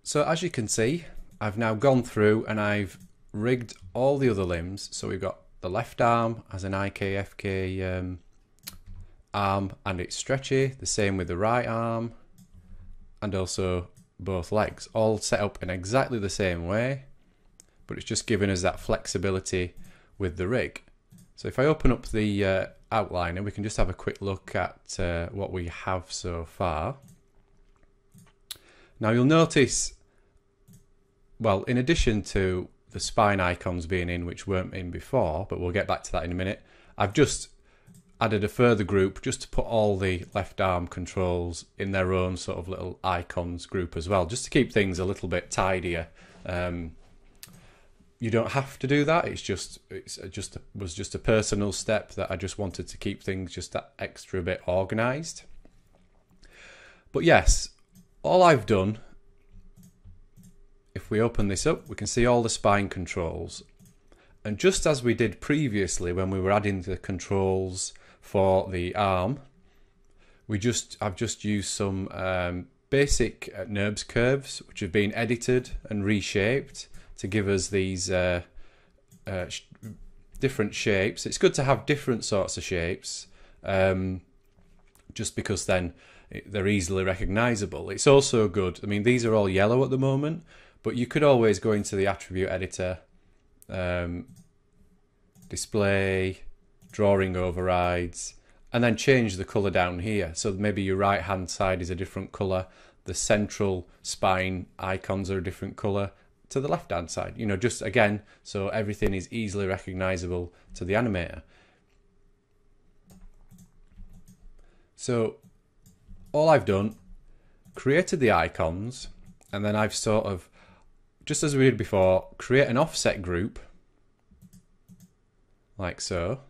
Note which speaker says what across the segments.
Speaker 1: So as you can see, I've now gone through and I've rigged all the other limbs. So we've got the left arm as an IKFK arm and it's stretchy, the same with the right arm and also both legs, all set up in exactly the same way, but it's just giving us that flexibility with the rig. So if I open up the outliner, we can just have a quick look at what we have so far. Now you'll notice, well, in addition to the spine icons being in, which weren't in before, but we'll get back to that in a minute, I've just added a further group just to put all the left arm controls in their own sort of little icons group as well, just to keep things a little bit tidier. You don't have to do that. It was just a personal step that I just wanted to keep things just that extra bit organised. But yes, all I've done, if we open this up, we can see all the spine controls. And just as we did previously when we were adding the controls for the arm, I've just used some basic NURBS curves which have been edited and reshaped to give us these different shapes. It's good to have different sorts of shapes, just because then they're easily recognisable. It's also good, I mean, these are all yellow at the moment, but you could always go into the attribute editor, display, drawing overrides, and then change the colour down here. So maybe your right hand side is a different colour, the central spine icons are a different colour to the left hand side, you know, just again so everything is easily recognisable to the animator. So all I've done, created the icons, and then I've sort of, just as we did before, create an offset group like so,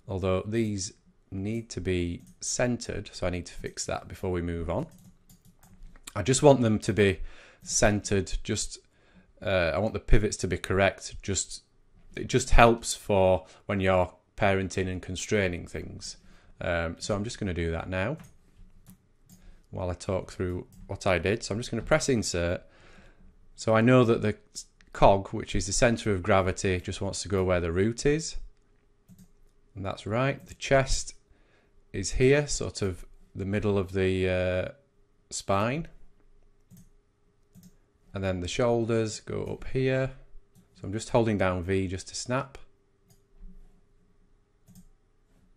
Speaker 1: although these need to be centered, so I need to fix that before we move on. I just want them to be centered, just I want the pivots to be correct. It just helps for when you're parenting and constraining things. So I'm just going to do that now while I talk through what I did. So I'm just going to press insert. So I know that the cog, which is the center of gravity, just wants to go where the root is. And that's right. The chest is here, sort of the middle of the spine. And then the shoulders go up here. So I'm just holding down V just to snap.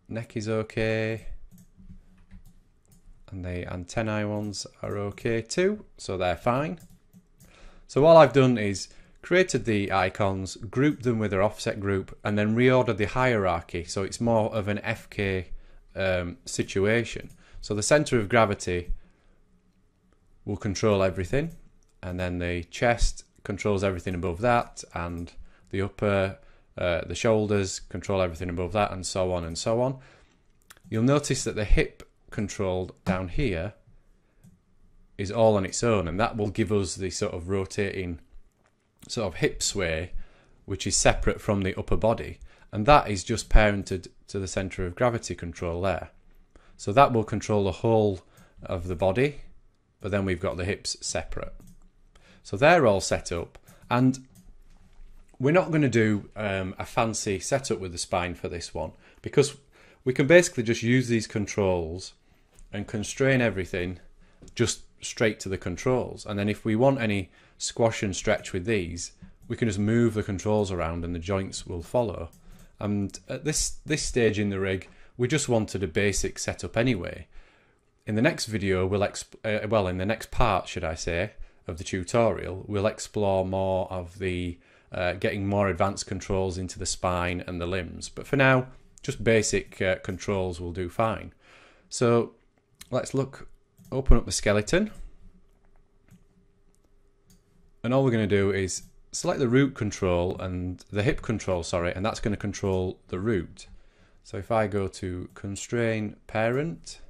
Speaker 1: Neck is okay. And the antennae ones are okay too, so they're fine. So all I've done is created the icons, grouped them with their offset group, and then reordered the hierarchy so it's more of an FK situation. So the center of gravity will control everything, and then the chest controls everything above that, and the upper, the shoulders control everything above that, and so on and so on. You'll notice that the hip control down here is all on its own, and that will give us the sort of rotating sort of hip sway, which is separate from the upper body, and that is just parented to the center of gravity control there. So that will control the whole of the body, but then we've got the hips separate. So they're all set up, and we're not going to do a fancy setup with the spine for this one, because we can basically just use these controls and constrain everything just straight to the controls. And then if we want any squash and stretch with these, we can just move the controls around and the joints will follow. And at this stage in the rig, we just wanted a basic setup anyway. In the next video, in the next part, should I say, of the tutorial, we'll explore more of the getting more advanced controls into the spine and the limbs. But for now, just basic controls will do fine. So let's open up the skeleton. And all we're going to do is select the root control and the hip control, sorry, and that's going to control the root. So if I go to constrain parent,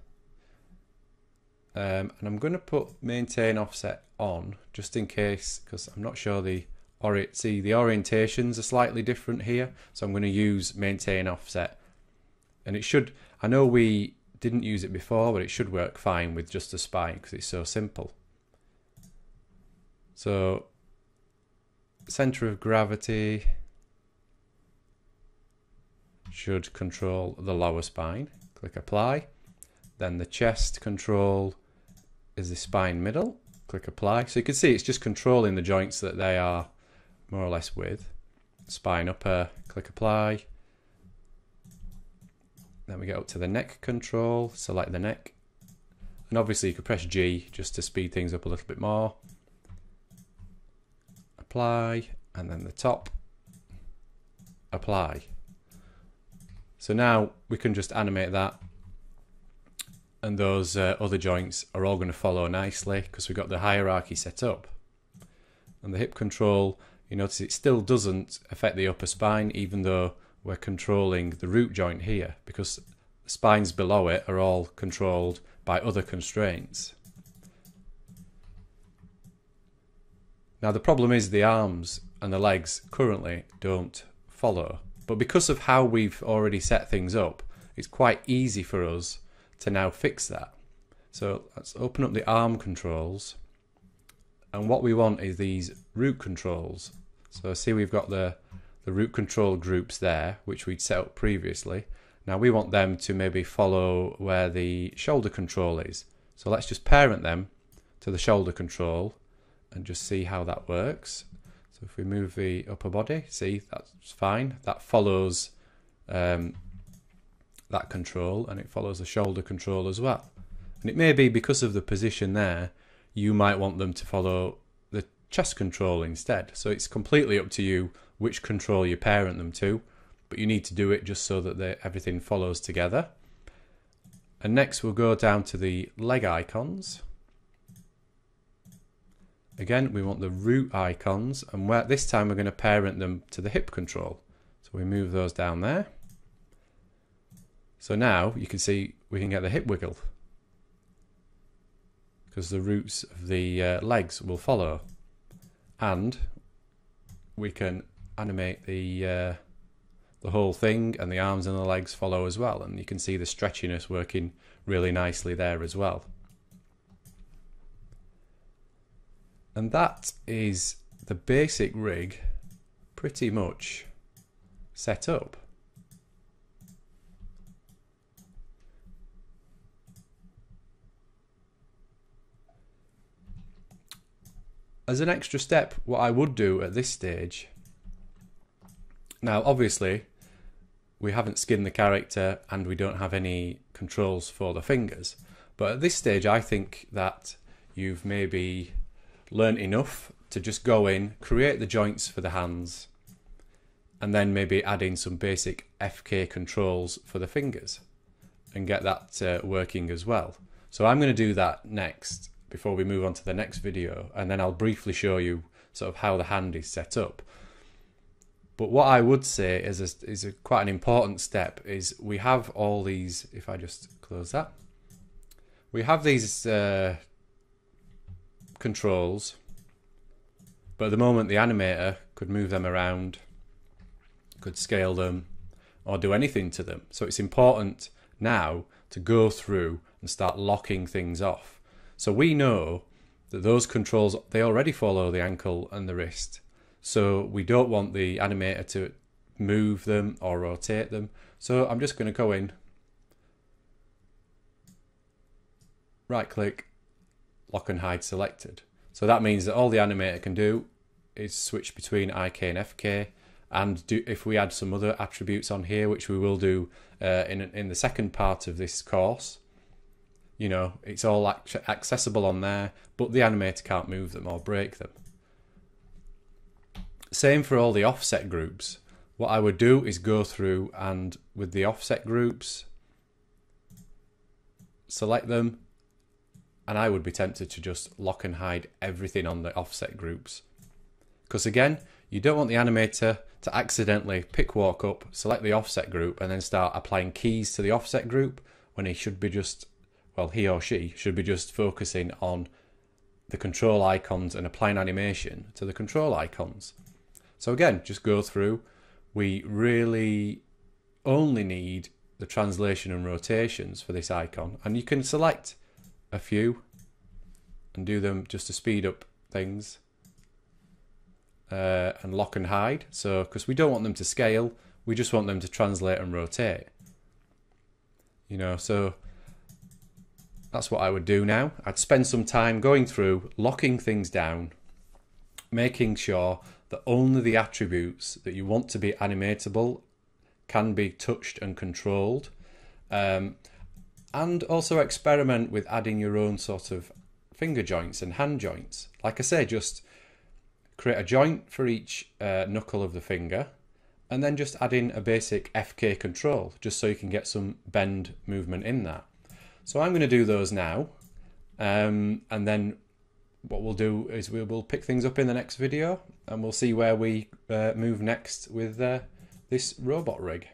Speaker 1: and I'm going to put maintain offset on just in case, because I'm not sure the orientations are slightly different here, so I'm going to use maintain offset, and it should, I know we didn't use it before, but it should work fine with just the spine because it's so simple. So center of gravity should control the lower spine. Click apply. Then the chest control is the spine middle. Click apply. So you can see it's just controlling the joints that they are more or less with. Spine upper, click apply. Then we get up to the neck control, select the neck. And obviously you could press G just to speed things up a little bit more. Apply, and then the top, apply. So now we can just animate that, and those other joints are all going to follow nicely because we've got the hierarchy set up. And the hip control, you notice it still doesn't affect the upper spine even though we're controlling the root joint here, because the spines below it are all controlled by other constraints. Now the problem is the arms and the legs currently don't follow, but because of how we've already set things up, it's quite easy for us to now fix that. So let's open up the arm controls, and what we want is these root controls. So see, we've got the root control groups there, which we'd set up previously. Now we want them to maybe follow where the shoulder control is. So let's just parent them to the shoulder control and just see how that works. So if we move the upper body, see, that's fine. That follows that control, and it follows the shoulder control as well. And it may be because of the position there, you might want them to follow the chest control instead. So it's completely up to you which control you parent them to, but you need to do it just so that everything follows together. And next we'll go down to the leg icons. Again, we want the root icons, and this time we're going to parent them to the hip control. So we move those down there. So now you can see we can get the hip wiggle because the roots of the legs will follow, and we can animate the whole thing, and the arms and the legs follow as well, and you can see the stretchiness working really nicely there as well. And that is the basic rig pretty much set up. As an extra step, what I would do at this stage, now obviously we haven't skinned the character and we don't have any controls for the fingers, but at this stage I think that you've maybe learnt enough to just go in, create the joints for the hands, and then maybe add in some basic FK controls for the fingers and get that working as well. So I'm going to do that next before we move on to the next video, and then I'll briefly show you sort of how the hand is set up. But what I would say is quite an important step is we have all these, if I just close that, we have these controls, but at the moment the animator could move them around, could scale them, or do anything to them. So it's important now to go through and start locking things off. So we know that those controls, they already follow the ankle and the wrist. So we don't want the animator to move them or rotate them. So I'm just going to go in, right click, lock and hide selected. So that means that all the animator can do is switch between IK and FK, and if we add some other attributes on here, which we will do in the second part of this course, you know, it's all accessible on there, but the animator can't move them or break them. Same for all the offset groups. What I would do is go through and with the offset groups, select them, and I would be tempted to just lock and hide everything on the offset groups. Because again, you don't want the animator to accidentally pick walk up, select the offset group, and then start applying keys to the offset group when he should be just, well, he or she should be just focusing on the control icons and applying animation to the control icons. So again, just go through. We really only need the translation and rotations for this icon, and you can select a few and do them just to speed up things. and lock and hide. So, because we don't want them to scale, we just want them to translate and rotate. You know, so that's what I would do now. I'd spend some time going through, locking things down, making sure that only the attributes that you want to be animatable can be touched and controlled. And also experiment with adding your own sort of finger joints and hand joints. Like I say, just create a joint for each knuckle of the finger, and then just add in a basic FK control, just so you can get some bend movement in that. So I'm going to do those now, and then what we'll do is we'll pick things up in the next video, and we'll see where we move next with this robot rig.